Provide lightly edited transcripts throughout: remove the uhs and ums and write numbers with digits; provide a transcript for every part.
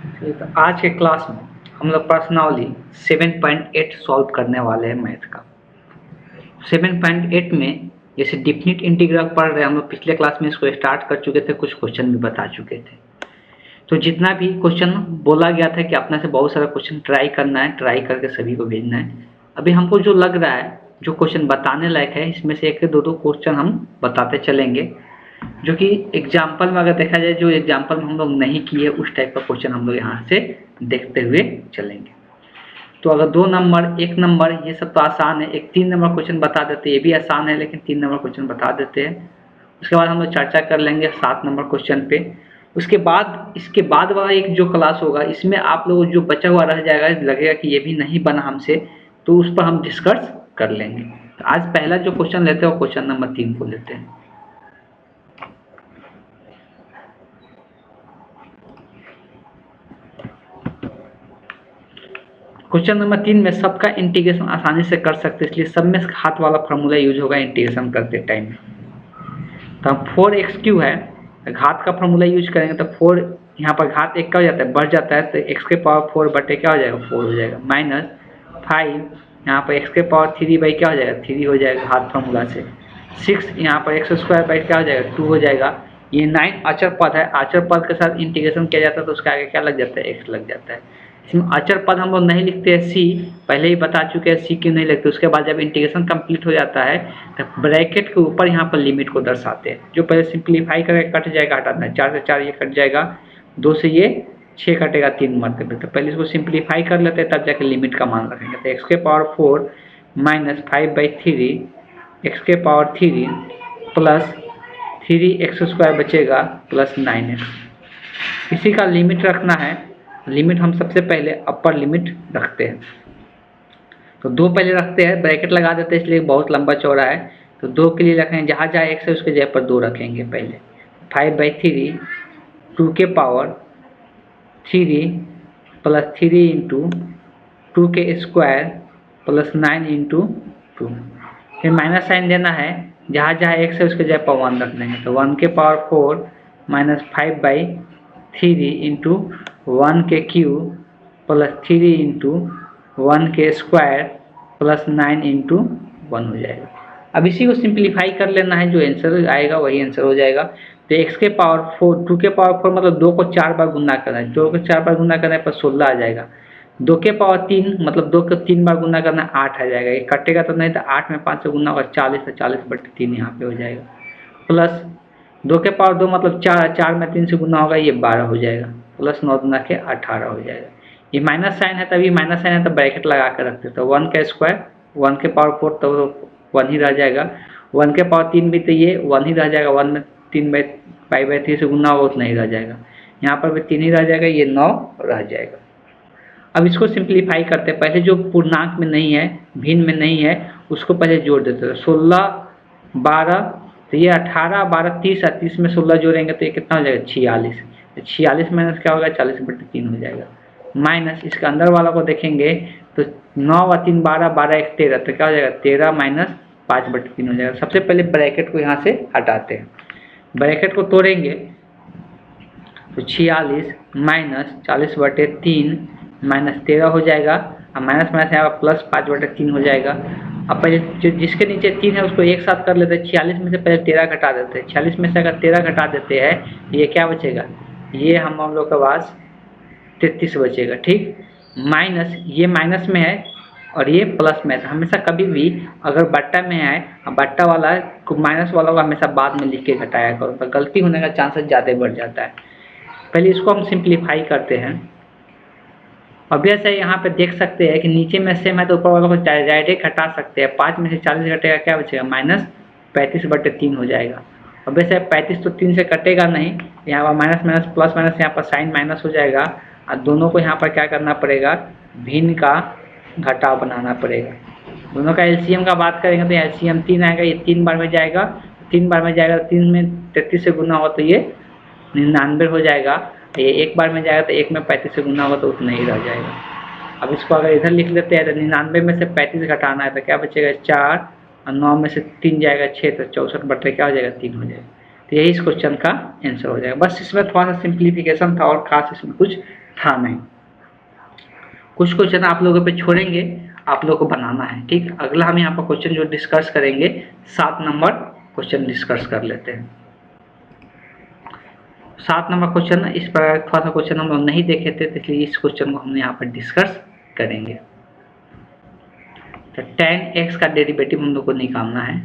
तो आज के क्लास में हम लोग प्रश्नावली 7.8 सॉल्व करने वाले हैं मैथ का। 7.8 में जैसे डिफिनिट इंटीग्रल पढ़ रहे हैं हम लोग, पिछले क्लास में इसको स्टार्ट कर चुके थे, कुछ क्वेश्चन भी बता चुके थे। तो जितना भी क्वेश्चन बोला गया था कि अपने से बहुत सारा क्वेश्चन ट्राई करना है, ट्राई करके सभी को भेजना है। अभी हमको जो लग रहा है, जो क्वेश्चन बताने लायक है, इसमें से एक दो क्वेश्चन हम बताते चलेंगे, जो कि एग्जाम्पल में अगर देखा जाए, जो एग्जाम्पल में हम लोग नहीं किए उस टाइप का क्वेश्चन हम लोग यहाँ से देखते हुए चलेंगे। तो अगर 2 नंबर, 1 नंबर, ये सब तो आसान है। एक 3 नंबर क्वेश्चन बता देते हैं, ये भी आसान है, लेकिन 3 नंबर क्वेश्चन बता देते हैं। उसके बाद हम लोग चर्चा कर लेंगे 7 नंबर क्वेश्चन पे। उसके बाद इसके बाद वाला एक जो क्लास होगा, इसमें आप लोग जो बचा हुआ रह जाएगा, लगेगा कि ये भी नहीं बना हमसे, तो उस पर हम डिस्कस कर लेंगे। तो आज पहला जो क्वेश्चन लेते हैं वो क्वेश्चन नंबर 3 को लेते हैं। क्वेश्चन नंबर 3 में सबका इंटीग्रेशन आसानी से कर सकते हैं, इसलिए सब में हाथ वाला फार्मूला यूज होगा इंटीग्रेशन करते टाइम। तो हम 4x³ है, घात का फार्मूला यूज करेंगे तो 4 यहाँ पर घात 1 का हो जाता है, बढ़ जाता है, तो x के पावर 4 बटे क्या हो जाएगा, 4 हो जाएगा, माइनस 5 यहाँ पर x के पावर 3 बाई क्या हो जाएगा, 3 हो जाएगा घात फार्मूला से। 6 यहाँ पर x² बाई क्या हो जाएगा, 2 हो जाएगा। ये 9 अचर पद है, अचर पद के साथ इंटीग्रेशन किया जाता है तो उसके आगे क्या लग जाता है, x लग जाता है। इसमें अचर पद हम लोग नहीं लिखते हैं, c पहले ही बता चुके हैं, c क्यों नहीं लिखते। उसके बाद जब इंटीग्रेशन कंप्लीट हो जाता है तो ब्रैकेट के ऊपर यहाँ पर लिमिट को दर्शाते हैं, जो पहले सिंप्लीफाई करके कट जाएगा, हटाना है, 4 से 4 ये कट जाएगा, 2 से ये 6 कटेगा 3 मरतबे। तो पहले इसको सिंप्लीफाई कर लेते हैं, तब जाके लिमिट का मान रखेंगे। तो x के पावर 4 माइनस 5/3 x के पावर 3 प्लस 3x² बचेगा प्लस 9x। इसी का लिमिट रखना है। लिमिट हम सबसे पहले अपर लिमिट रखते हैं, तो 2 पहले रखते हैं, ब्रैकेट लगा देते हैं, इसलिए बहुत लंबा चौड़ा है। तो 2 के लिए रखेंगे, जहाँ जहाँ x है उसके जगह पर 2 रखेंगे पहले। 5/3 2 के पावर 3 प्लस 3 इंटू 2 के स्क्वायर प्लस 9 इंटू 2। फिर माइनस साइन देना है, जहाँ जहाँ x है उसके जगह पर 1 रख देंगे। तो 1 के पावर 4 माइनस 5/3 इंटू 1 के क्यूब प्लस 3 इंटू 1 के स्क्वायर प्लस 9 इंटू 1 हो जाएगा। अब इसी को सिंप्लीफाई कर लेना है, जो आंसर आएगा वही आंसर हो जाएगा। तो x के पावर 4, 2 के पावर 4 मतलब 2 को 4 बार गुना करना है, 2 को 4 बार गुना करने पर 16 आ जाएगा। 2 के पावर 3 मतलब 2 को 3 बार गुना करना, 8 आ जाएगा। ये कटेगा तो नहीं, तो 8 में 5 से गुना होगा 40, तो 40/3 यहाँ पे हो जाएगा। प्लस 2 के पावर 2 मतलब 4, 4 में 3 से गुना होगा, ये 12 हो जाएगा, प्लस 9 दूना के 18 हो जाएगा। ये माइनस साइन है, तभी माइनस साइन है तो ब्रैकेट लगा कर रखते हैं। तो 1 का स्क्वायर, 1 के पावर 4 तो 1 ही रह जाएगा, 1 के पावर 3 भी तो ये 1 ही रह जाएगा, 1 में 3/5/3 से गुना होगा उतना ही रह जाएगा, यहाँ पर भी 3 ही रह जाएगा, ये 9 रह जाएगा। अब इसको सिंप्लीफाई करते हैं, पहले जो पूर्णांक में नहीं है, भिन्न में नहीं है, उसको पहले जोड़ देते हैं। 16 12 तो ये 18 12 30 और 30 में 16 जोड़ेंगे तो ये कितना हो जाएगा, 46। 46 माइनस क्या होगा, 40/3 हो जाएगा। माइनस इसके अंदर वाला को देखेंगे तो 9 और 3 12, 12 1 13, तो क्या हो जाएगा, 13 माइनस 5/3 हो जाएगा। सबसे पहले ब्रैकेट को यहाँ से हटाते हैं, ब्रैकेट को तोड़ेंगे तो 46 माइनस 40/3 माइनस 13 हो जाएगा, और माइनस माइनस यहाँ पर प्लस 5/3 हो जाएगा। अब पहले जिसके नीचे 3 है उसको एक साथ कर लेते हैं, 46 में से पहले 13 घटा देते हैं। 46 में से अगर 13 घटा देते हैं, ये क्या बचेगा, ये हम लोग के पास 33 बचेगा, ठीक। माइनस ये माइनस में है और ये प्लस में है, तो हमेशा कभी भी अगर बट्टा में है, बट्टा वाला माइनस वाला को हमेशा बाद में लिख के घटाया करो, तो गलती होने का चांसेस ज़्यादा बढ़ जाता है। पहले इसको हम सिंप्लीफाई करते हैं। अब जैसे यहाँ पे देख सकते हैं कि नीचे में सेम है तो ऊपर वाला को डायरेक्ट घटा सकते हैं। 5 में से 40 घटेगा, क्या बचेगा, माइनस 35/3 हो जाएगा। अब वैसे 35 तो 3 से कटेगा नहीं, यहाँ पर माइनस माइनस प्लस माइनस, यहाँ पर साइन माइनस हो जाएगा, और दोनों को यहाँ पर क्या करना पड़ेगा, भिन्न का घटाव बनाना पड़ेगा। दोनों का एलसीएम का बात करेंगे तो एलसीएम 3 आएगा, ये 3 बार में जाएगा, 3 बार में जाएगा, 3 में 33 से गुना होगा तो ये 99 हो जाएगा। ये 1 बार में जाएगा तो 1 में 35 से गुना होगा तो उतना ही रह जाएगा। अब इसको अगर इधर लिख लेते हैं तो 99 में से 35 घटाना है तो क्या बचेगा, 4, और 9 में से 3 जाएगा 6, तो 64 बटे क्या हो जाएगा, 3 हो जाएगा। तो यही इस क्वेश्चन का आंसर हो जाएगा। बस इसमें थोड़ा सा सिंप्लीफिकेशन था और खास इसमें कुछ था नहीं। कुछ क्वेश्चन आप लोगों पे छोड़ेंगे, आप लोगों को बनाना है। ठीक, अगला हम यहाँ पर क्वेश्चन जो डिस्कस करेंगे 7 नंबर क्वेश्चन डिस्कस कर लेते हैं। 7 नंबर क्वेश्चन इस पर थोड़ा सा क्वेश्चन हम लोग नहीं देखे थे, इसलिए इस क्वेश्चन को हमने यहाँ पर डिस्कस करेंगे। तो tan x का डेरिवेटिव हम लोग को निकालना है,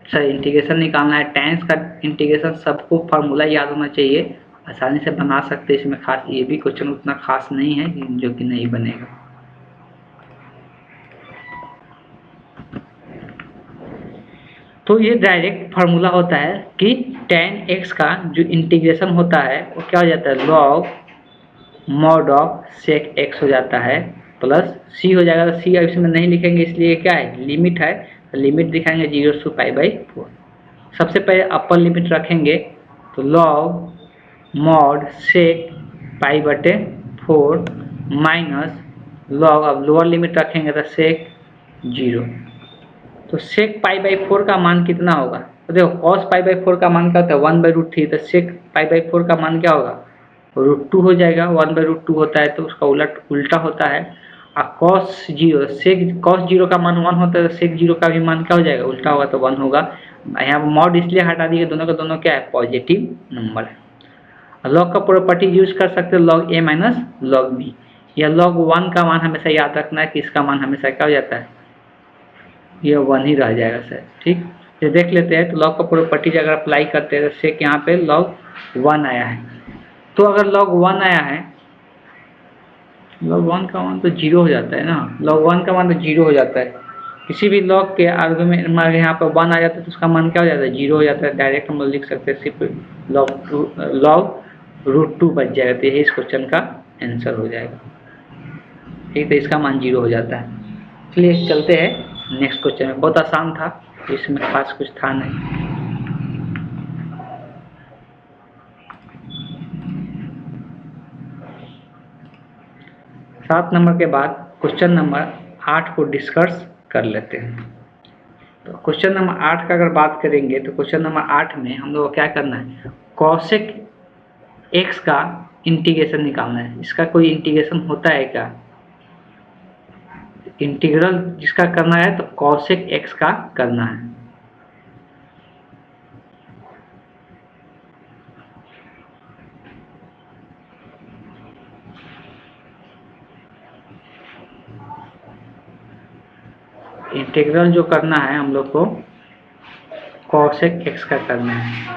सर इंटीग्रेशन निकालना है। tan का इंटीग्रेशन सबको फार्मूला याद होना चाहिए, आसानी से बना सकते हैं। इसमें खास ये भी क्वेश्चन उतना खास नहीं है जो कि नहीं बनेगा। तो ये डायरेक्ट फार्मूला होता है कि tan x का जो इंटीग्रेशन होता है वो क्या हो जाता है, log mod of sec x हो जाता है, प्लस c हो जाएगा। तो c इसमें नहीं लिखेंगे, इसलिए क्या है, लिमिट है। तो लिमिट दिखाएंगे 0 से π/4। सबसे पहले अपर लिमिट रखेंगे, तो log mod sec π/4 minus log, अब लोअर लिमिट रखेंगे तो sec 0। तो sec π/4 का मान कितना होगा, तो देखो cos π/4 का मान क्या होता है 1/√3, तो sec π/4 का मान क्या होगा, √2 हो जाएगा। 1/√2 होता है तो उसका उल्टा होता है। और cos 0 का मान 1 होता है, तो sec 0 का भी मान क्या हो जाएगा, उल्टा होगा तो 1 होगा। यहाँ पर मॉड इसलिए हटा दिए, दोनों का दोनों क्या है, पॉजिटिव नंबर है। लॉग का प्रॉपर्टी यूज कर सकते हो, log a minus log b, या log 1 का मान हमेशा याद रखना है कि इसका मान हमेशा क्या हो जाता है, ये 1 ही रह जाएगा सर। ठीक, ये देख लेते हैं। तो लॉग का प्रॉपर्टी अगर अप्लाई करते हैं तो सेक यहाँ पे log 1 आया है। तो अगर log 1 आया है, log 1 का मान तो 0 हो जाता है ना, log 1 का मान तो 0 हो जाता है। किसी भी log के आर्गुमेंट में यहाँ पर 1 आ जाता है तो उसका मान क्या हो जाता है, 0 हो जाता है। डायरेक्ट हम लोग लिख सकते हैं, सिर्फ log √2 बच जाएगा। तो यही इस क्वेश्चन का आंसर हो जाएगा। ठीक, तो इसका मान 0 हो जाता है। चलिए चलते हैं नेक्स्ट क्वेश्चन में। बहुत आसान था, इसमें खास कुछ था नहीं। सात नंबर के बाद क्वेश्चन नंबर 8 को डिस्कस कर लेते हैं। तो क्वेश्चन नंबर 8 का अगर बात करेंगे तो क्वेश्चन नंबर 8 में हम लोग को क्या करना है, cosec x का इंटीग्रेशन निकालना है। इसका कोई इंटीग्रेशन होता है क्या, इंटीग्रल जिसका करना है तो cosec x का करना है। इंटीग्रल जो करना है हम लोग को cosec x का करना है।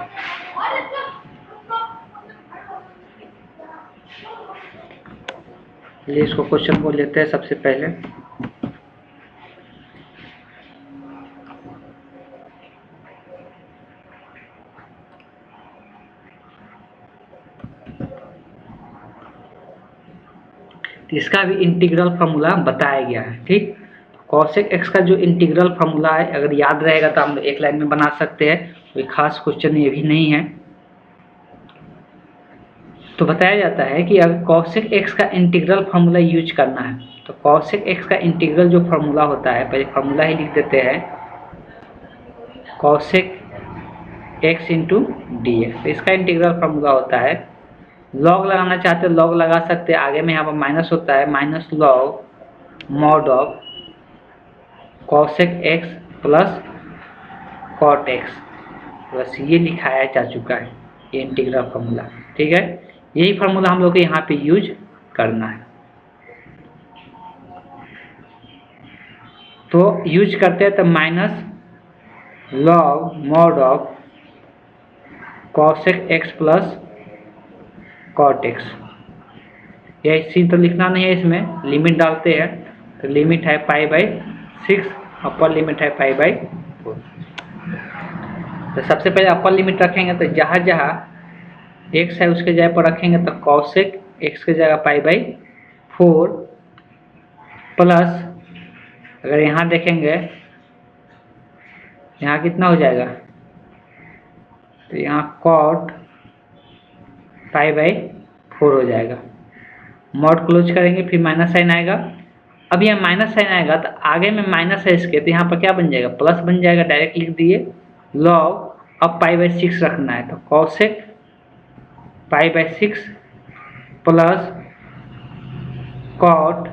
चलिए इसको क्वेश्चन को लेते हैं सबसे पहले। इसका भी इंटीग्रल फार्मूला बताया गया है। ठीक, cosec x का जो इंटीग्रल फार्मूला है अगर याद रहेगा तो हम एक लाइन में बना सकते हैं, कोई खास क्वेश्चन ये भी नहीं है। तो बताया जाता है कि अगर cosec x का इंटीग्रल फार्मूला यूज करना है तो cosec x का इंटीग्रल जो फार्मूला होता है, पहले फार्मूला ही लिख देते हैं, cosec x इंटू dx। तो इसका इंटीग्रल फार्मूला होता है, लॉग लगाना चाहते हो लॉग लगा सकते हैं, आगे में यहाँ पर माइनस होता है, minus log mod of cosec x plus cot x, बस ये लिखाया जा चुका है, ये इंटीग्रल फार्मूला। ठीक है, यही फार्मूला हम लोग को यहाँ पे यूज करना है। तो यूज करते हैं तो minus log mod of cosec x plus cot x, यह सी तो लिखना नहीं है, इसमें लिमिट डालते हैं। तो लिमिट है π/6, अपर लिमिट है π/4। तो सबसे पहले अपर लिमिट रखेंगे तो जहाँ जहाँ x है उसके जगह पर रखेंगे तो cosec x के जगह π/4 प्लस, अगर यहाँ देखेंगे यहाँ कितना हो जाएगा, तो यहाँ cot π/4 हो जाएगा। मॉड क्लोज करेंगे, फिर माइनस साइन आएगा। अब यहाँ माइनस साइन आएगा तो आगे में माइनस है इसके, तो यहाँ पर क्या बन जाएगा, प्लस बन जाएगा। डायरेक्ट लिख दिए log अब π/6 रखना है, तो कॉसेक π/6 प्लस कॉट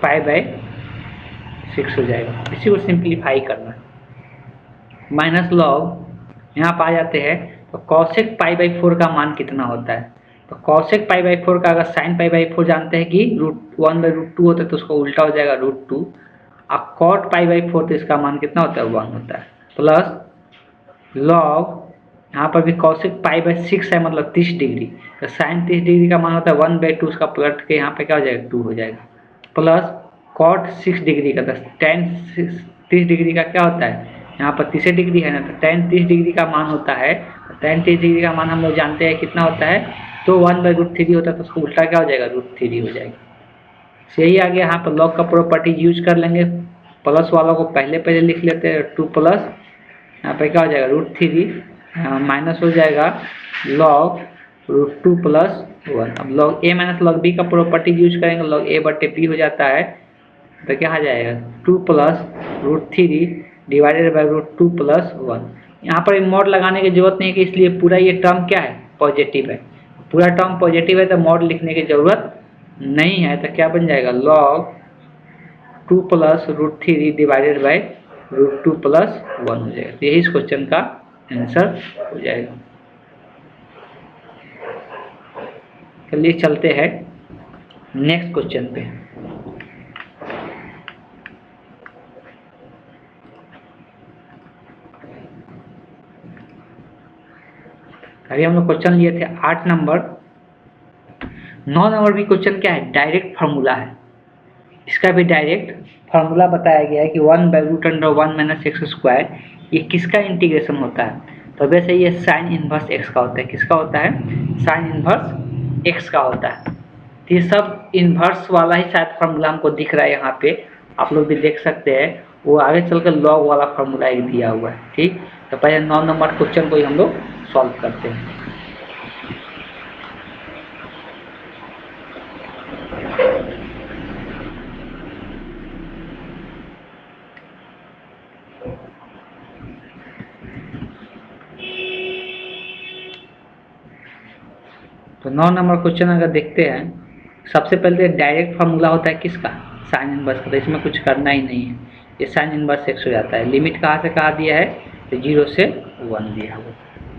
π/6 हो जाएगा। इसी को सिंप्लीफाई करना है। माइनस लॉग यहाँ पर आ जाते हैं, तो कॉसेक π/4 का मान कितना होता है, तो कॉसेक π/4 का अगर साइन π/4 जानते हैं कि √1/√2 होता है, तो उसका उल्टा हो जाएगा √2, और कॉट π/4 तो इसका मान कितना होता है 1 होता है, प्लस लॉग यहाँ पर भी कॉसेक π/6 है मतलब 30 डिग्री, तो साइन 30 डिग्री का मान होता है 1/2, उसका पलट के यहाँ पे क्या हो जाएगा 2 हो जाएगा, प्लस कॉट 6 डिग्री का, तो tan 30 डिग्री का क्या होता है, यहाँ पर 30 डिग्री है ना, तो tan 30 डिग्री का मान होता है, tan 30 डिग्री का मान हम लोग जानते हैं कितना होता है, तो 1/√3 होता है, तो उसको उल्टा क्या हो जाएगा √3 हो जाएगा। यही आगे यहाँ पर लॉग का प्रॉपर्टी यूज कर लेंगे, प्लस वालों को पहले लिख लेते हैं, 2 प्लस यहाँ पे क्या हो जाएगा √3 माइनस हो जाएगा लॉग √2 + 1। अब log a minus log b का प्रॉपर्टी यूज करेंगे, लॉग a/b हो जाता है, तो क्या आ जाएगा 2 + √3 डिवाइडेड बाई √2 + 1। यहाँ पर मॉड लगाने की जरूरत नहीं है कि इसलिए पूरा ये टर्म क्या है पॉजिटिव है, पूरा टर्म पॉजिटिव है तो मॉड लिखने की जरूरत नहीं है, तो क्या बन जाएगा लॉग 2 + √3 डिवाइडेड बाई √2 + 1 हो जाएगा। तो यही इस क्वेश्चन का आंसर हो जाएगा। चलिए चलते हैं नेक्स्ट क्वेश्चन पे। अभी हम लोग क्वेश्चन लिए थे 8 नंबर। 9 नंबर भी क्वेश्चन क्या है, डायरेक्ट फार्मूला है। इसका भी डायरेक्ट फार्मूला बताया गया है कि 1/√1 - x², ये किसका इंटीग्रेशन होता है, तो वैसे ये साइन इनवर्स x का होता है। किसका होता है, साइन इनवर्स x का होता है। तो ये सब इनवर्स वाला ही शायद फार्मूला हमको दिख रहा है यहाँ पे, आप लोग भी देख सकते हैं, वो आगे चलकर लॉग वाला फार्मूला एक दिया हुआ है। ठीक, तो पहले 9 नंबर क्वेश्चन को ही हम लोग सॉल्व करते हैं। तो 9 नंबर क्वेश्चन अगर देखते हैं, सबसे पहले डायरेक्ट फार्मूला होता है किसका, साइन इनवर्स का, तो इसमें कुछ करना ही नहीं है, ये साइन इनवर्स x हो जाता है। लिमिट कहाँ से कहाँ दिया है, तो 0 से 1 दिया हुआ।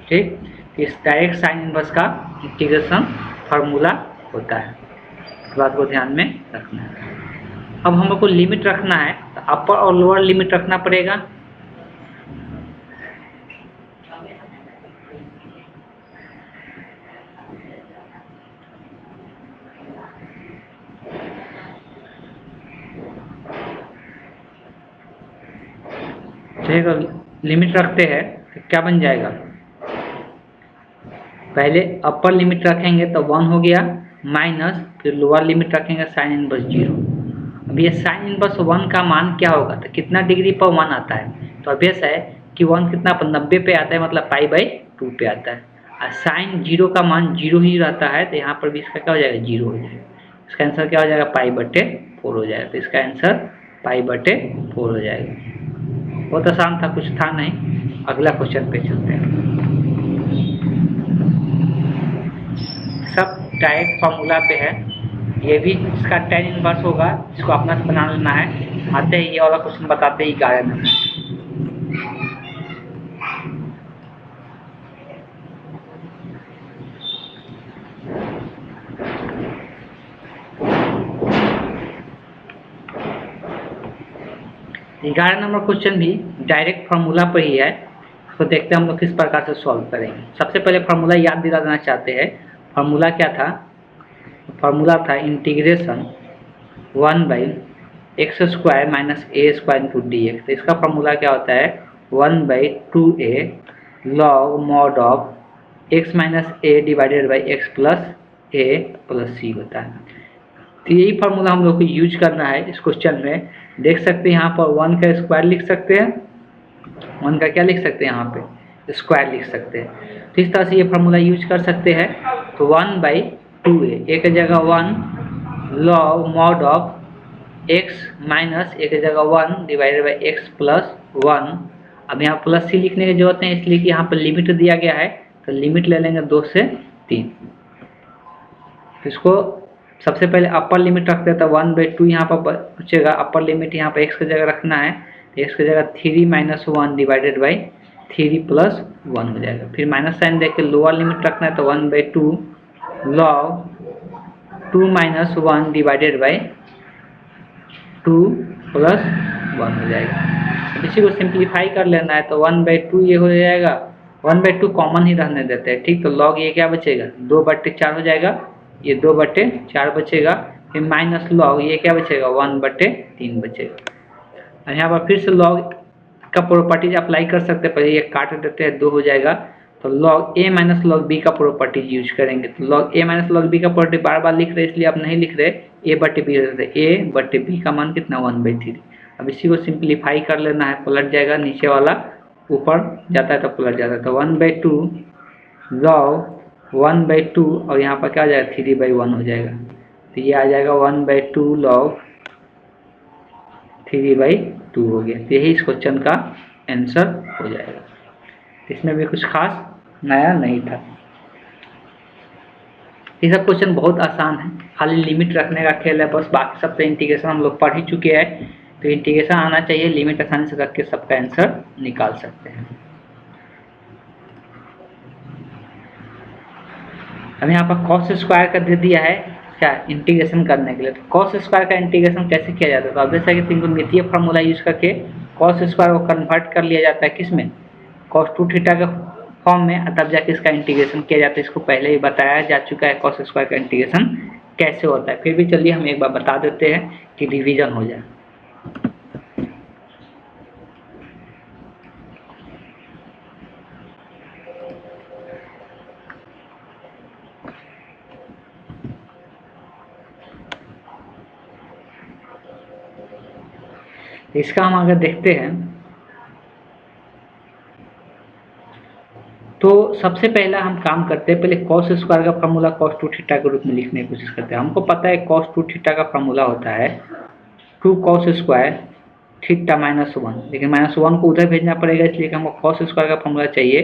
ठीक, तो इस डायरेक्ट साइन इनवर्स का इंटीग्रेशन फार्मूला होता है, इस बात को ध्यान में रखना है। अब हम लोग को लिमिट रखना है, तो अपर और लोअर लिमिट रखना पड़ेगा। ठीक है, लिमिट रखते हैं तो क्या बन जाएगा, पहले अपर लिमिट रखेंगे तो 1 हो गया, माइनस फिर लोअर लिमिट रखेंगे साइन इनवर्स 0। अब ये साइन इनवर्स 1 का मान क्या होगा, तो कितना डिग्री पर 1 आता है, तो अभ्यास है कि 1 कितना पर 90 पे आता है, मतलब π/2 पे आता है, और साइन 0 का मान 0 ही रहता है, तो यहाँ पर भी इसका क्या हो जाएगा 0 हो जाएगा। इसका आंसर क्या हो जाएगा π/4 हो जाएगा। तो इसका आंसर π/4 हो जाएगा। बहुत आसान था, कुछ था नहीं। अगला क्वेश्चन पे चलते हैं। सब डायरेक्ट फार्मूला पे है, ये भी इसका tan इनवर्स होगा, इसको अपना से बना लेना है। आते ही ये वाला क्वेश्चन बताते ही 11 नंबर। ग्यारह नंबर क्वेश्चन भी डायरेक्ट फार्मूला पर ही है, तो देखते हैं हम लोग किस प्रकार से सॉल्व करेंगे। सबसे पहले फार्मूला याद दिला देना चाहते हैं। फार्मूला क्या था, फार्मूला था इंटीग्रेशन 1/x² - a² dx। तो इसका फार्मूला क्या होता है, 1/2a log mod of x - a divided by x + a + c होता है। तो यही फार्मूला हम लोग को यूज करना है इस क्वेश्चन में। देख सकते हैं यहाँ पर 1 का स्क्वायर लिख सकते हैं, 1 का क्या लिख सकते हैं, यहाँ पे स्क्वायर लिख सकते हैं। तो इस तरह से ये फार्मूला यूज कर सकते हैं। तो 1/2a, एक जगह 1 log mod of x minus एक जगह 1 डिवाइडेड बाई x + 1 अब यहाँ प्लस सी लिखने की जरूरत नहीं, इसलिए कि यहाँ पर लिमिट दिया गया है, तो लिमिट ले लेंगे 2 से 3। इसको सबसे पहले अपर लिमिट रखते हैं, तो 1/2 यहाँ पर बचेगा। अपर लिमिट यहाँ पर x की जगह रखना है, तो x की जगह 3 - 1 डिवाइडेड बाई 3 + 1 हो जाएगा। फिर माइनस साइन देख के लोअर लिमिट रखना है, तो 1/2 log 2 - 1 डिवाइडेड बाई 2 + 1 हो जाएगा। इसी को सिंप्लीफाई कर लेना है, तो 1/2 ये हो जाएगा, 1/2 कॉमन ही रहने देते हैं, ठीक। तो लॉग ये क्या बचेगा, 2/4 हो जाएगा, ये 2/4 बचेगा। फिर माइनस लॉग ये क्या बचेगा, 1/3 बचेगा। और यहाँ पर फिर से लॉग का प्रॉपर्टीज अप्लाई कर सकते हैं, पहले ये काट देते हैं, 2 हो जाएगा। तो log a - log b का प्रॉपर्टीज यूज करेंगे, तो log a - log b का प्रॉपर्टी बार बार लिख रहे इसलिए आप नहीं लिख रहे, a/b रहते, a/b का मान कितना, 1/3। अब इसी को सिंप्लीफाई कर लेना है, पलट जाएगा, नीचे वाला ऊपर जाता है तो पलट जाता है, तो 1/2 log 1/2 और यहाँ पर क्या आ जाएगा, 3/1 हो जाएगा। तो ये आ जाएगा 1/2 log 3/2 हो गया। तो यही इस क्वेश्चन का आंसर हो जाएगा। इसमें भी कुछ खास नया नहीं था। ये सब क्वेश्चन बहुत आसान है, खाली लिमिट रखने का खेल है बस, बाकी सब तो इंटीग्रेशन हम लोग पढ़ ही चुके हैं। तो इंटीग्रेशन आना चाहिए, लिमिट आसानी से रख के सबका आंसर निकाल सकते हैं। अब यहाँ पर cos स्क्वायर का दे दिया है क्या, इंटीग्रेशन करने के लिए। तो cos स्क्वायर का इंटीग्रेशन कैसे किया जाता है, तो अब जैसा कि त्रिकोणमितीय फार्मूला यूज करके cos स्क्वायर को कन्वर्ट कर लिया जाता है किसमें, cos 2 थीटा के फॉर्म में, तब जाके इसका इंटीग्रेशन किया जाता है। इसको पहले ही बताया जा चुका है cos स्क्वायर का इंटीग्रेशन कैसे होता है, फिर भी चलिए हम एक बार बता देते हैं कि रिवीजन हो जाए। इसका हम अगर देखते हैं तो सबसे पहला हम काम करते हैं, पहले cos स्क्वायर का फार्मूला cos 2 थीटा के रूप में लिखने की कोशिश करते हैं। हमको पता है cos 2 थीटा का फार्मूला होता है 2 cos स्क्वायर थीटा -1, लेकिन -1 को उधर भेजना पड़ेगा, इसलिए कि हमको cos स्क्वायर का फार्मूला चाहिए।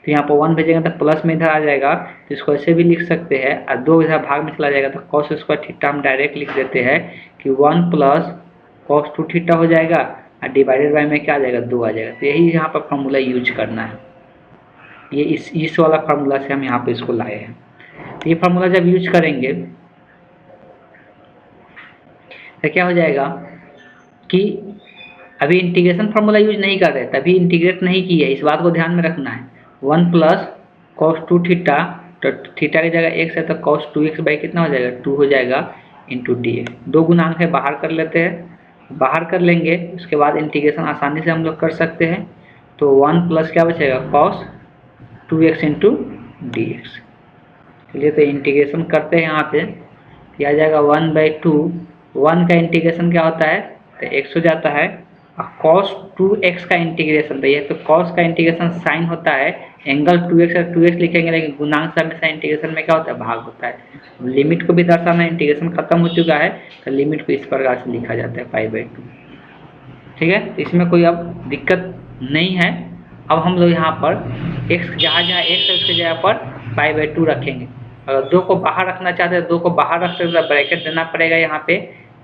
तो यहाँ पर 1 भेजेंगे तो प्लस में इधर आ जाएगा, तो इसको ऐसे भी लिख सकते हैं, और 2 इधर भाग में चला जाएगा, तो cos स्क्वायर थीटा हम डायरेक्ट लिख देते हैं कि 1 + cos 2 थीटा हो जाएगा, और डिवाइडेड बाई में क्या आ जाएगा, 2 आ जाएगा। तो यही यहाँ पर फार्मूला यूज करना है, ये इस वाला फार्मूला से हम यहाँ पे इसको लाए हैं। तो ये फार्मूला जब यूज करेंगे तो क्या हो जाएगा कि अभी इंटीग्रेशन फार्मूला यूज नहीं कर रहे, तभी इंटीग्रेट नहीं किया, इस बात को ध्यान में रखना है। 1 + cos 2 थीटा, तो थीटा की जगह x है तो cos 2x बाई कितना हो जाएगा, 2 हो जाएगा इंटू dx। 2 गुणांक है, बाहर कर लेते हैं, बाहर कर लेंगे, उसके बाद इंटीग्रेशन आसानी से हम लोग कर सकते हैं। तो 1 + क्या बचेगा, cos 2x इंटू dx। चलिए तो इंटीग्रेशन करते हैं, यहाँ पे आ जाएगा 1/2, 1 का इंटीग्रेशन क्या होता है, तो x हो जाता है, और cos 2x का इंटीग्रेशन, तो ये तो cos का इंटीग्रेशन साइन होता है, एंगल 2x है 2x लिखेंगे, लेकिन गुणांक से हमेशा इंटीग्रेशन में क्या होता है, भाग होता है। लिमिट को भी दर्शाना, इंटीग्रेशन खत्म हो चुका है तो लिमिट को इस प्रकार से लिखा जाता है π/2, ठीक है। इसमें कोई अब दिक्कत नहीं है। अब हम लोग यहाँ पर x जहाँ x है उसके जगह पर π/2 रखेंगे। अगर 2 को बाहर रखना चाहते हैं 2 को बाहर रख सकते हैं, ब्रैकेट देना पड़ेगा, यहाँ पे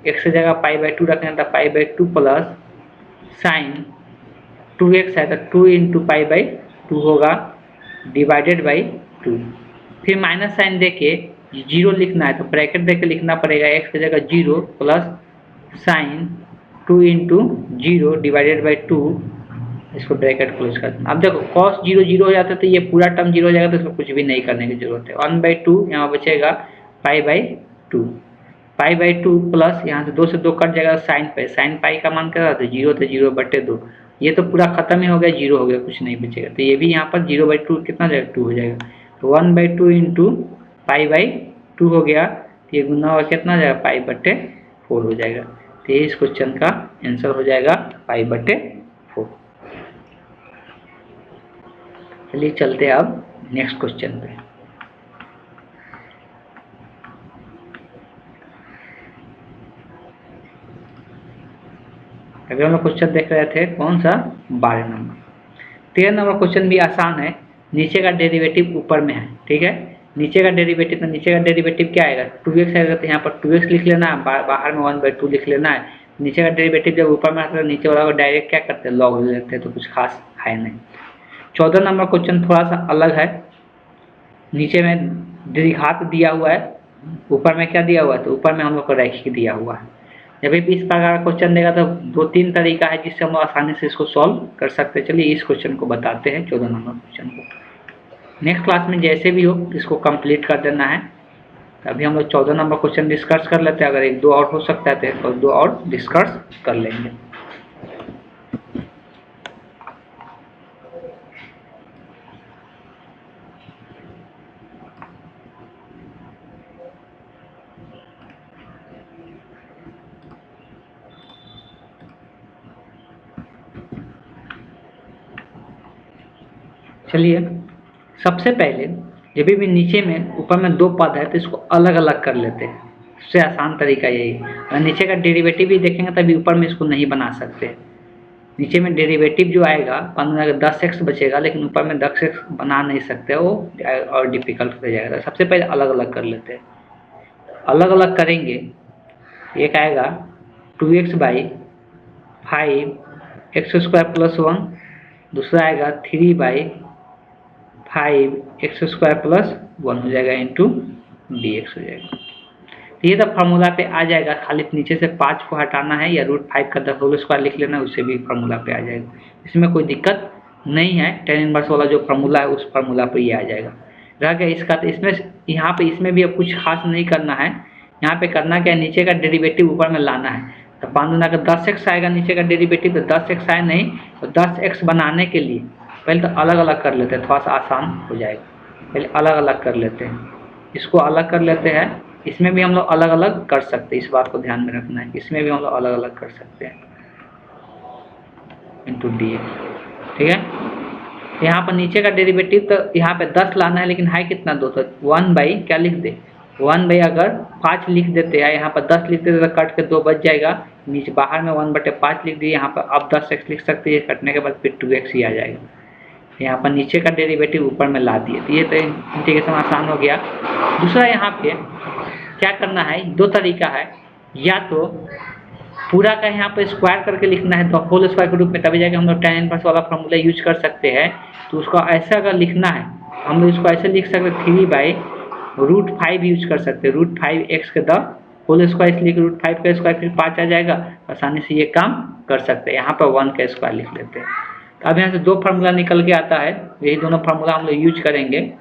x की जगह π/2 रखेंगे तो π/2 प्लस साइन 2x है तो 2 × π/2 होगा डिवाइडेड बाई 2। फिर माइनस साइन दे के 0 लिखना है तो ब्रैकेट दे के लिखना पड़ेगा, x की जगह 0 प्लस साइन 2 × 0 डिवाइडेड बाई 2, इसको ब्रैकेट क्लोज कर देना। अब देखो cos 0 0 हो जाता है तो ये पूरा टर्म 0 हो जाएगा, तो इसमें कुछ भी नहीं करने की जरूरत है। 1/2 यहाँ बचेगा π/2, π/2 प्लस यहाँ से 2 से 2 कट जाएगा साइन पे, साइन पाई का मान क्या था, 0 तो 0/2, ये तो पूरा खत्म ही हो गया, 0 हो गया, कुछ नहीं बचेगा। तो ये भी यहाँ पर 0/2 कितना हो जाएगा, 2 हो जाएगा। तो 1/2 इंटू π/2 हो गया, ये गुना हुआ कितना हो जाएगा, π/4 हो जाएगा। तो ये इस क्वेश्चन का आंसर हो जाएगा π/4। चलिए चलते हैं अब नेक्स्ट क्वेश्चन पे। अभी हम लोग क्वेश्चन देख रहे थे कौन सा, 12 नंबर। 13 नंबर क्वेश्चन भी आसान है। नीचे का डेरिवेटिव ऊपर में है, ठीक है। नीचे का डेरिवेटिव, तो नीचे का डेरिवेटिव क्या आएगा, 2x आएगा, तो यहाँ पर 2x लिख लेना है, बाहर में 1/2 लिख लेना है। नीचे का डेरिवेटिव जब ऊपर में आता है तो नीचे वाला को डायरेक्ट क्या करते हैं, लॉग ले लेते हैं, तो कुछ खास है नहीं। 14 नंबर क्वेश्चन थोड़ा सा अलग है। नीचे में द्विघात दिया हुआ है, ऊपर में क्या दिया हुआ है, तो ऊपर में हम लोग को रैखिक दिया हुआ है। जब भी इस प्रकार का क्वेश्चन देगा तो 2-3 तरीका है जिससे हम लोग आसानी से इसको सॉल्व कर सकते हैं। चलिए इस क्वेश्चन को बताते हैं, 14 नंबर क्वेश्चन को। नेक्स्ट क्लास में जैसे भी हो इसको कंप्लीट कर देना है। अभी हम लोग 14 नंबर क्वेश्चन डिस्कस कर लेते हैं, अगर 1-2 और हो सकता है तो 2 और डिस्कस कर लेंगे। चलिए सबसे पहले जब भी नीचे में ऊपर में 2 पद है तो इसको अलग अलग कर लेते हैं। सबसे आसान तरीका यही है। अगर नीचे का डेरिवेटिव भी देखेंगे तभी ऊपर में इसको नहीं बना सकते। नीचे में डेरिवेटिव जो आएगा 10x बचेगा, लेकिन ऊपर में 10x बना नहीं सकते, वो और डिफिकल्ट हो जाएगा। सबसे पहले अलग अलग कर लेते हैं। अलग अलग करेंगे, एक आएगा 2x/5x² + 1, दूसरा आएगा 3/5x² + 1 हो जाएगा इंटू dx हो जाएगा। ये तो फार्मूला पे आ जाएगा, खाली नीचे से 5 को हटाना है या √5 का होल स्क्वायर लिख लेना है, उससे भी फार्मूला पे आ जाएगा। इसमें कोई दिक्कत नहीं है। tan इनवर्स वाला जो फार्मूला है उस फार्मूला पर ये आ जाएगा। रह गया इसका, तो इसमें यहाँ पे इसमें भी अब कुछ खास नहीं करना है। यहाँ पे करना क्या है, नीचे का डेरिवेटिव ऊपर में लाना है। तो 5 का 10x आएगा नीचे का डेरिवेटिव, तो 10x आए नहीं, तो 10x बनाने के लिए पहले तो अलग अलग कर लेते हैं, थोड़ा सा आसान हो जाएगा। पहले अलग अलग कर लेते हैं, इसको अलग कर लेते हैं। इसमें भी हम लोग अलग अलग कर सकते हैं, इस बात को ध्यान में रखना है। इसमें भी हम लोग अलग अलग कर सकते हैं इंटू dx, ठीक है। यहाँ पर नीचे का डेरिवेटिव तो यहाँ पे 10 लाना है, लेकिन है कितना 2, तो 1 क्या लिख दे, 1 अगर 5 लिख देते हैं, यहाँ पर 10 लिख देते तो कट के 2 बच जाएगा। नीचे बाहर में 1/5 लिख दिए, यहाँ पर अब 10x लिख सकते हैं, कटने के बाद फिर 2x ही आ जाएगा। यहाँ पर नीचे का डेरिवेटिव ऊपर में ला दिए, तो ये तो इंटीग्रेशन आसान हो गया। दूसरा यहाँ पे क्या करना है, 2 तरीका है। या तो पूरा का यहाँ पे स्क्वायर करके लिखना है, तो होल स्क्वायर के रूप में, तभी जाके हम लोग tan इनवर्स वाला फॉर्मूला यूज कर सकते हैं। तो उसको ऐसा अगर लिखना है, हम लोग इसको ऐसे लिख सकते हैं, 3/√5 यूज कर सकते हैं। √5x के द होल स्क्वायर, इसलिए √5 का स्क्वायर फिर 5 आ जाएगा। आसानी से ये काम कर सकते हैं। यहाँ पर 1 का स्क्वायर लिख लेते हैं। तो अब यहाँ से 2 फार्मूला निकल के आता है, यही दोनों फार्मूला हम लोग यूज करेंगे।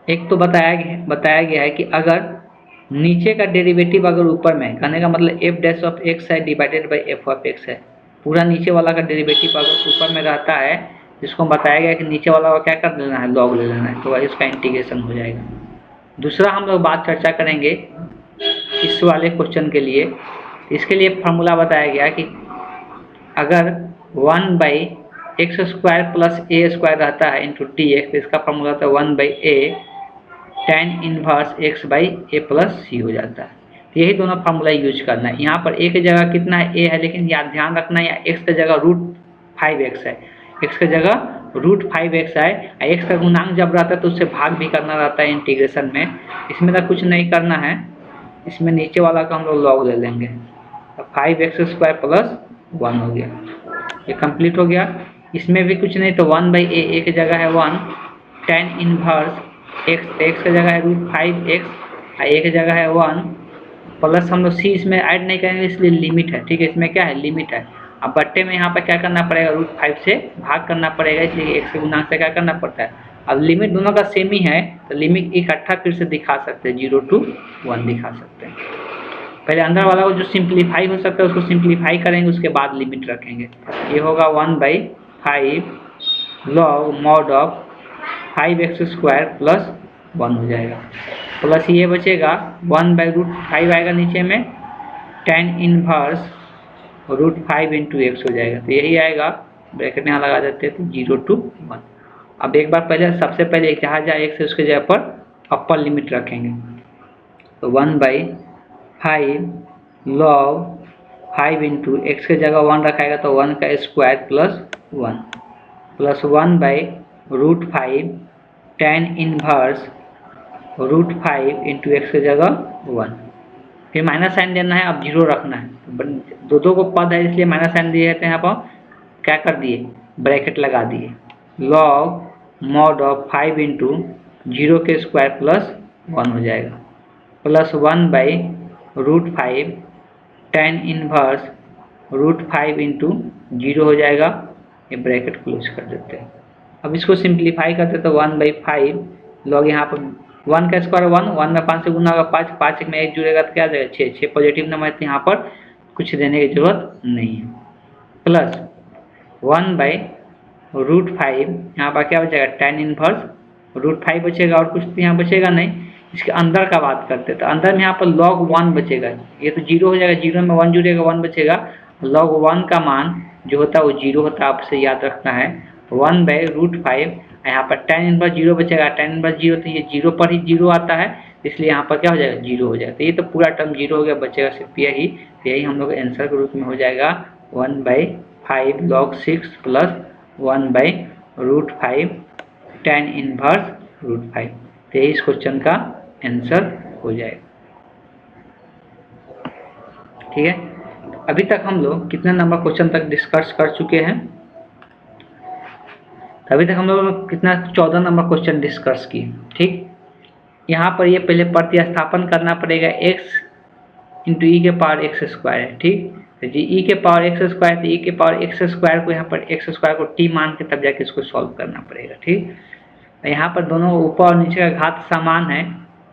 एक तो बताया गया है कि अगर नीचे का डेरिवेटिव अगर ऊपर में, कहने का मतलब f' है डिवाइडेड बाई f(x) है। पूरा नीचे वाला का डेरिवेटिव अगर ऊपर में रहता है, जिसको बताया गया कि नीचे वाला को क्या कर लेना है, लॉग ले लेना है, तो इसका इंटीग्रेशन हो जाएगा। दूसरा हम लोग बात चर्चा करेंगे इस वाले क्वेश्चन के लिए। इसके लिए फार्मूला बताया गया कि अगर 1/x² + a² रहता है इंटू dx, तो इसका फार्मूला होता है 1/a tan inverse x/a + c हो जाता है। तो यही दोनों फार्मूला यूज करना है। यहाँ पर a की जगह कितना है, a है, लेकिन याद ध्यान रखना है x की जगह √5x है, x की जगह √5x है। x का गुणांक जब रहता है तो उससे भाग भी करना रहता है इंटीग्रेशन में। इसमें तो कुछ नहीं करना है, इसमें नीचे वाला का हम लोग लॉग ले लेंगे। तो 5x² + 1 हो गया, ये कंप्लीट हो गया। इसमें भी कुछ नहीं, तो 1/a की जगह है 1, tan इनवर्स x की जगह है √5x, a की जगह है 1, प्लस हम लोग c इसमें ऐड नहीं करेंगे, इसलिए लिमिट है, ठीक है। इसमें क्या है, लिमिट है। अब बट्टे में यहाँ पर क्या करना पड़ेगा, √5 से भाग करना पड़ेगा, इसलिए x के गुणांक से क्या करना पड़ता है। अब लिमिट दोनों का सेम ही है, तो लिमिट इकट्ठा फिर से दिखा सकते हैं, 0 to 1 दिखा सकते हैं। पहले अंदर वाला को जो सिंप्लीफाई हो सकता है उसको सिंप्लीफाई करेंगे, उसके बाद लिमिट रखेंगे। ये होगा 1/5 log mod ऑफ 5x² + 1 हो जाएगा, प्लस ये बचेगा 1/√5 आएगा नीचे में, tan इनवर्स √5 इंटू x हो जाएगा। तो यही आएगा, ब्रैकेट यहाँ लगा देते हैं, तो 0 to 1। अब एक बार पहले सबसे पहले जहाँ x है उसके जगह पर अपर लिमिट रखेंगे, तो 1/5 log 5 इंटू एक्स की जगह 1 रखाएगा तो 1 का square plus 1 plus 1 by root 5 tan inverse root 5 into x की जगह 1। फिर माइनस साइन देना है, अब जीरो रखना है। दो को पद है इसलिए माइनस साइन दिए रहते हैं। यहाँ पर क्या कर दिए, ब्रैकेट लगा दिए। Log mod of 5 into zero के स्क्वायर प्लस 1 हो जाएगा plus 1 by root 5 tan inverse root 5 into zero हो जाएगा। ये ब्रैकेट क्लोज कर देते हैं। अब इसको सिंप्लीफाई करते तो 1 बाई 5 लॉग यहाँ पर 1 का स्क्वायर 1 में 5 से गुना होगा 5, 5 में 1 जुड़ेगा तो क्या आ जाएगा 6, 6 पॉजिटिव नंबर है तो यहाँ पर कुछ देने की जरूरत नहीं है। प्लस 1 बाई रूट 5 यहाँ पर क्या बचेगा tan इनवर्स रूट 5 बचेगा और कुछ तो यहाँ बचेगा नहीं। इसके अंदर का बात करते हैं तो अंदर में यहाँ पर log 1 बचेगा। ये तो जीरो हो जाएगा, जीरो में 1 जुड़ेगा 1 बचेगा। log 1 का मान जो होता है वो जीरो होता है, आपसे याद रखना है। 1 बाई रूट 5 यहाँ पर tan इनवर्स जीरो बचेगा, tan इनवर्स जीरो तो ये जीरो पर ही जीरो आता है इसलिए यहाँ पर क्या हो जाएगा जीरो हो जाएगा। तो ये तो पूरा टर्म जीरो हो गया, बचेगा सिर्फ यही हम लोग आंसर के रूप में हो जाएगा 1 by 5 log 6 plus 1 by root 5 tan inverse root 5। तो यही इस क्वेश्चन का आंसर हो जाएगा। ठीक है, अभी तक हम लोग कितने नंबर क्वेश्चन तक डिस्कस कर चुके हैं? अभी तक हम लोग कितना 14 नंबर क्वेश्चन डिस्कस किए। ठीक, यहाँ पर ये पहले प्रतिस्थापन करना पड़ेगा x इंटू ई के पावर एक्स स्क्वायर है। ठीक, तो जी ई के पावर एक्स स्क्वायर तो ई के पावर एक्स स्क्वायर को यहाँ पर एक्स स्क्वायर को t मान के तब जाके इसको सॉल्व करना पड़ेगा। ठीक, यहाँ पर दोनों ऊपर और नीचे का घात समान है।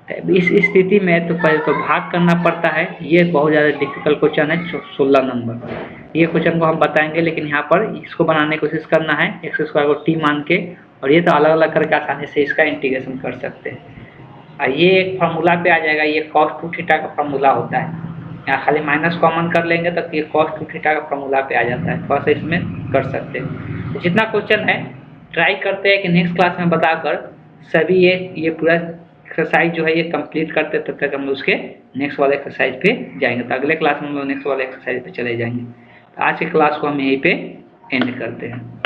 इस स्थिति में तो पहले तो भाग करना पड़ता है। ये बहुत ज़्यादा डिफिकल्ट क्वेश्चन है 16 नंबर। ये क्वेश्चन को हम बताएंगे लेकिन यहाँ पर इसको बनाने की कोशिश करना है एक्स स्क्वायर को t मान के, और ये तो अलग अलग करके आसानी से इसका इंटीग्रेशन कर सकते हैं। और ये एक फार्मूला पे आ जाएगा, ये cos 2 थीटा का फार्मूला होता है। यहाँ खाली माइनस कॉमन कर लेंगे तो ये cos 2 थीटा का फार्मूला पे आ जाता है। थोड़ा सा इसमें कर सकते हैं। तो जितना क्वेश्चन है ट्राई करते हैं कि नेक्स्ट क्लास में बताकर सभी ये पूरा एक्सरसाइज जो है ये कंप्लीट करते, तब तक हम लोग उसके नेक्स्ट वाले एक्सरसाइज पे जाएंगे। तो अगले क्लास में हम लोग नेक्स्ट वाले एक्सरसाइज पे चले जाएंगे। तो आज के क्लास को हम यहीं पे एंड करते हैं।